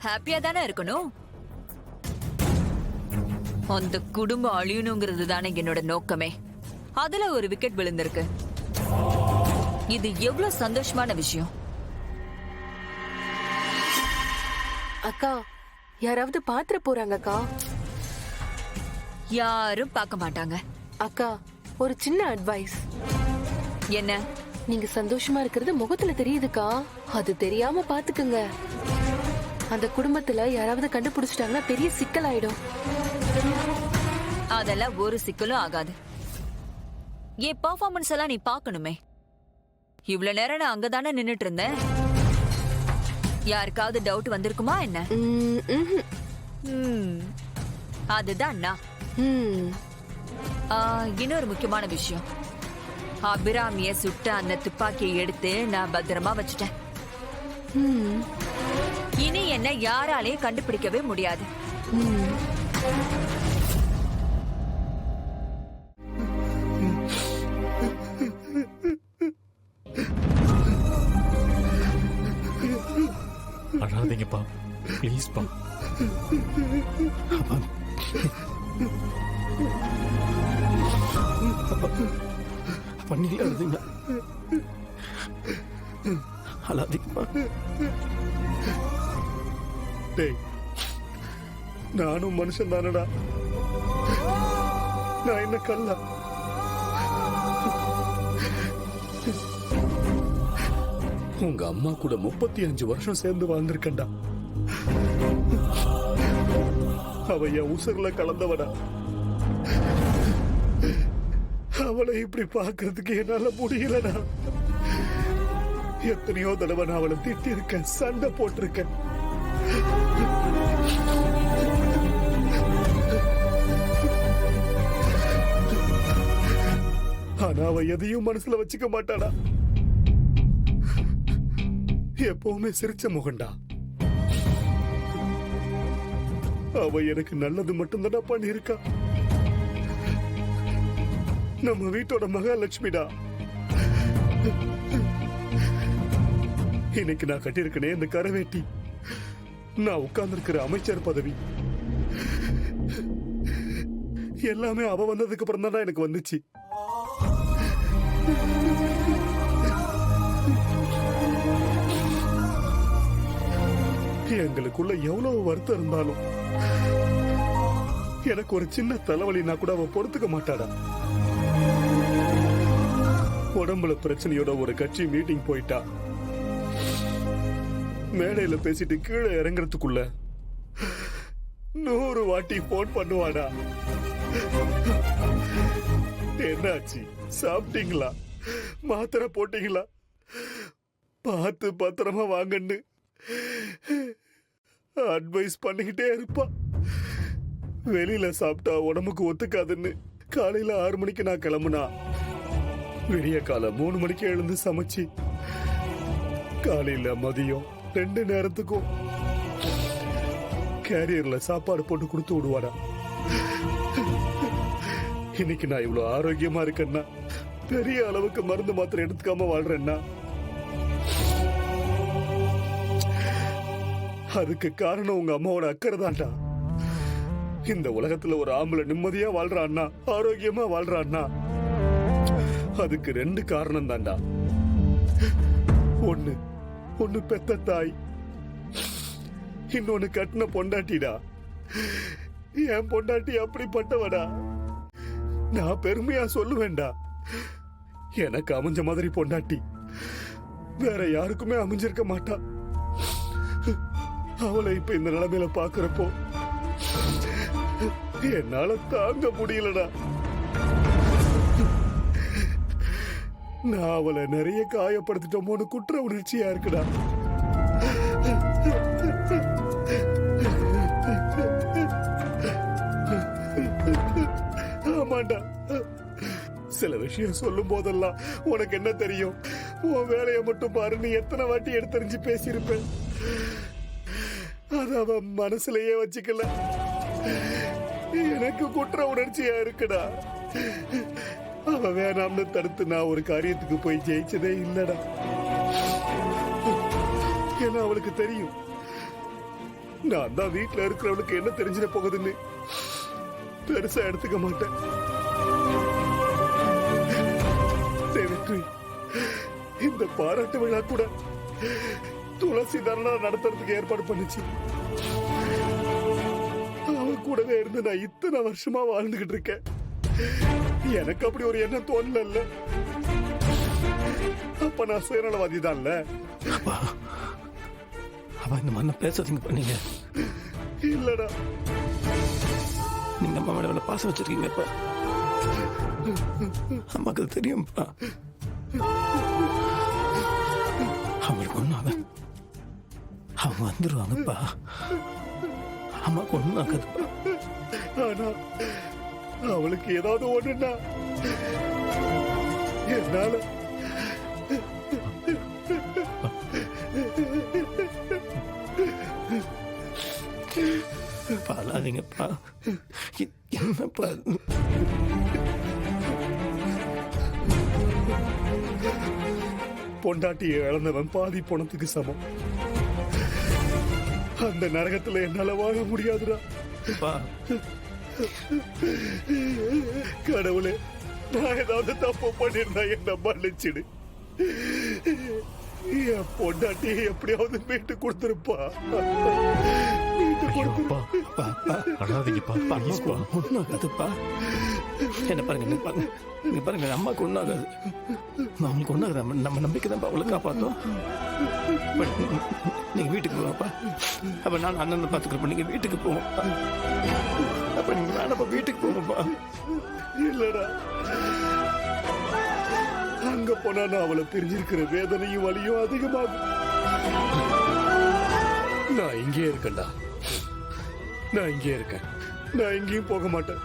ஹாப்பியா தானே இருக்கணும். அந்த குடும்பம் அழியணுங்கிறது தானே என்னோட நோக்கமே. அதுல ஒரு விக்கெட் விழுந்திருக்கு. இது எவ்வளவு சந்தோஷமான விஷயம். அக்கா, யாராவது பாத்திர போறாங்க அக்கா. யாரும் பார்க்க மாட்டாங்க. அக்கா, ஒரு சின்ன அட்வைஸ். என்ன? நீங்க சந்தோஷமா இருக்கிறது முகத்துல தெரியுதுக்கா. அது தெரியாம பாத்துக்குங்க. அந்த குடும்பத்துல யாராவது கண்டுபிடிச்சிட்டாங்கன்னா பெரிய சிக்கல் ஆயிடும். அதெல்லாம் ஒரு சிக்கலும் ஆகாது. என் பெர்ஃபார்மன்ஸ் எல்லாம் நீ பார்க்கணுமே. இவ்வளவு நேரம் நான் அங்கதானே நின்னுட்டு இருந்தேன். யாருக்காவது டவுட் வந்திருக்குமா என்ன? அதுதான் நான். இன்னொரு முக்கியமான விஷயம், அபிராமிய சுட்ட அந்த துப்பாக்கியை எடுத்து நான் பத்திரமா வச்சுட்டேன். இனி என்ன யாராலையும் கண்டுபிடிக்கவே முடியாது. அழாதீங்கப்பா, ப்ளீஸ்ப்பா. பண்ணில அழுதுங்க, அழாதீங்கப்பா. டேய், நானும் மனுஷன் தானடா. நான் என்ன கல்ல? உங்க அம்மா கூட 35 வருஷம் சேர்ந்து வாழ்ந்திருக்கண்டா. அவ என் உசுர்ல கலந்தவடா. அவளை இப்படி பாக்குறதுக்கு என்னால முடியலடா. எத்தனையோ தடவை நான் அவளை திட்டி இருக்கேன், சண்டை போட்டிருக்கேன். ஆனா அவ எதையும் மனசுல வச்சுக்க மாட்டாடா. எப்பவுமே சிரிச்ச முகண்டா. அவ எனக்கு நல்லது மட்டும்தான்டா பண்ணிருக்கா. நம்ம வீட்டோட மகாலட்சுமிடா. இன்னைக்கு நான் கட்டியிருக்கனே இந்த கரவேட்டி, நான் உட்கார்ந்திருக்கிற அமைச்சர் பதவி, எல்லாமே அவ வந்ததுக்கு அப்புறம் தான் எனக்கு வந்துச்சு. எங்களுக்குள்ள எவ்வளவு வருத்தம் இருந்தாலும் எனக்கு ஒரு சின்ன தலைவலினா கூட அவ பொறுத்துக்க மாட்டாடா. உடம்புல பிரச்சனையோட ஒரு கட்சி மீட்டிங் போயிட்டா. மேடையில பேசிட்டு கீழே இறங்குறதுக்குள்ள 100 வாட்டி போன் பண்ணுவாடா. என்னாச்சு, சாப்பிட்டீங்களா, மாத்திரை போட்டீங்களா, பார்த்து பத்திரமா வாங்கன்னு அட்வைஸ் பண்ணிக்கிட்டே இருப்பா. வெளியில சாப்பிட்டா உடம்புக்கு ஒத்துக்காதுன்னு காலையில 6 மணிக்கு நான் கிளம்புனா விடிய காலம் 3 மணிக்கு எழுந்து சமைச்சு காலையில மதியம் 2 நேரத்துக்கும் கேரியர்ல சாப்பாடு போட்டு கொடுத்து விடுவாடா. இன்னைக்கு நான் இவ்வளவு ஆரோக்கியமா இருக்கேன்னா பெரிய அளவுக்கு மருந்து மாத்திரை எடுத்துக்காம வாழ்றேன்னா அதுக்கு காரணம் உங்க அம்மாவோட அக்கறை தான்டா. இந்த உலகத்துல ஒரு ஆம்பளை நிம்மதியா வாழ்றான்னா, ஆரோக்கியமா வாழ்றான்னா அதுக்கு 2 காரணம் தான்டா. ஒண்ணு பெத்த தாய், இன்னொன்னு கட்டின பொண்டாட்டிடா. என் பொண்டாட்டி அப்படிப்பட்டவடா. நான் பெருமையா சொல்லுவேன்டா, எனக்கு அமைஞ்ச மாதிரி பொண்டாட்டி வேற யாருக்குமே அமைஞ்சிருக்க மாட்டா. அவளை இப்ப இந்த நிலைமையில பாக்குறப்போ என்னால தாங்க முடியலடா. நான் அவளை நிறைய காயப்படுத்திட்டோமோன்னு குற்ற உணர்ச்சியா இருக்குடா. ஆமாண்டா, சில விஷயம் சொல்லும் போதெல்லாம் உனக்கு என்ன தெரியும், உன் வேலையை மட்டும் பாருன்னு எத்தனை வாட்டி எடுத்தறிஞ்சு பேசியிருப்பேன். அத அவ மனசுலயே வச்சுக்கல. எனக்கு குற்ற உணர்ச்சியா இருக்குடா. அவ வேணாம்னு தடுத்து நான் ஒரு காரியத்துக்கு போய் ஜெயிச்சதே இல்லடா. ஏன்னா அவளுக்கு தெரியும் நான் தான் வீட்டுல இருக்கிறவனுக்கு என்ன தெரிஞ்சிட போகுதுன்னு பெருசா எடுத்துக்க மாட்டேன். தேவித்ரி, இந்த பாராட்டு விழா கூட துளசி தரணா நடத்துறதுக்கு ஏற்பாடு பண்ணுச்சு. அவன் கூடவே இருந்து நான் இத்தனை வருஷமா வாழ்ந்துகிட்டு இருக்கேன். எனக்கு அப்படி ஒரு எண்ணம் தோணல. அப்ப நான் சுயநலவாதி தான்ல. அப்பா அப்பா இந்த மாதிரி பேசாதீங்க பண்ணீங்க. இல்லடா, நீங்க அம்மா மேல எவ்வளவு பாசம் வச்சிருக்கீங்கப்பா. அம்மாக்கு அது தெரியும்ப்பா. அவங்களுக்கு ஒன்றும் ஆகாது. அவங்க வந்துருவாங்கப்பா. அம்மாக்கு ஒன்றும் ஆகாதுப்பா. ஆனா அவளுக்கு ஏதாவது ஒண்ணுன்னா என்னால பாலாதீங்கப்பா. என்னப்பா பொண்டாட்டியை இழந்தவன் பாதி பணத்துக்கு சமம். அந்த நரகத்துல என்னால வாழ முடியாதுடா. அப்பா, கடவுளே, நான் ஏதாவது தப்பு பண்ணிருந்தா என்ன மன்னிச்சிடு. என் பொண்டாட்டியை எப்படியாவது மீட்டு கொடுத்துருப்பா. மீட்டு கொடுத்துருப்பா. அப்பா அழாதீங்கப்பா ப்ளீஸ்ப்பா. ஒன்றும் ஆகாதுப்பா. என்ன பாருங்க, நீங்க பாருங்க, நீங்க பாருங்க, அம்மாவுக்கு ஒன்றும் ஆகாது. நான் உங்களுக்கு ஒன்றும் ஆகாது. நம்ம நம்பிக்கை தான் அவளை காப்பாற்றோம். நீங்க வீட்டுக்கு போங்கப்பா. அப்ப நான் அண்ணன் பார்த்துக்கிறப்ப நீங்க வீட்டுக்கு போங்கப்பா. அப்ப நீங்க வேணப்பா, வீட்டுக்கு போங்கப்பா. இல்லடா, அங்க போனா நான் அவளை பிரிஞ்சிருக்கிற வேதனையும் வலியும் அதிகமாகும். நான் இங்கே இருக்கேன்டா. நான் இங்கே இருக்கேன். நான் எங்கேயும் போக மாட்டேன்.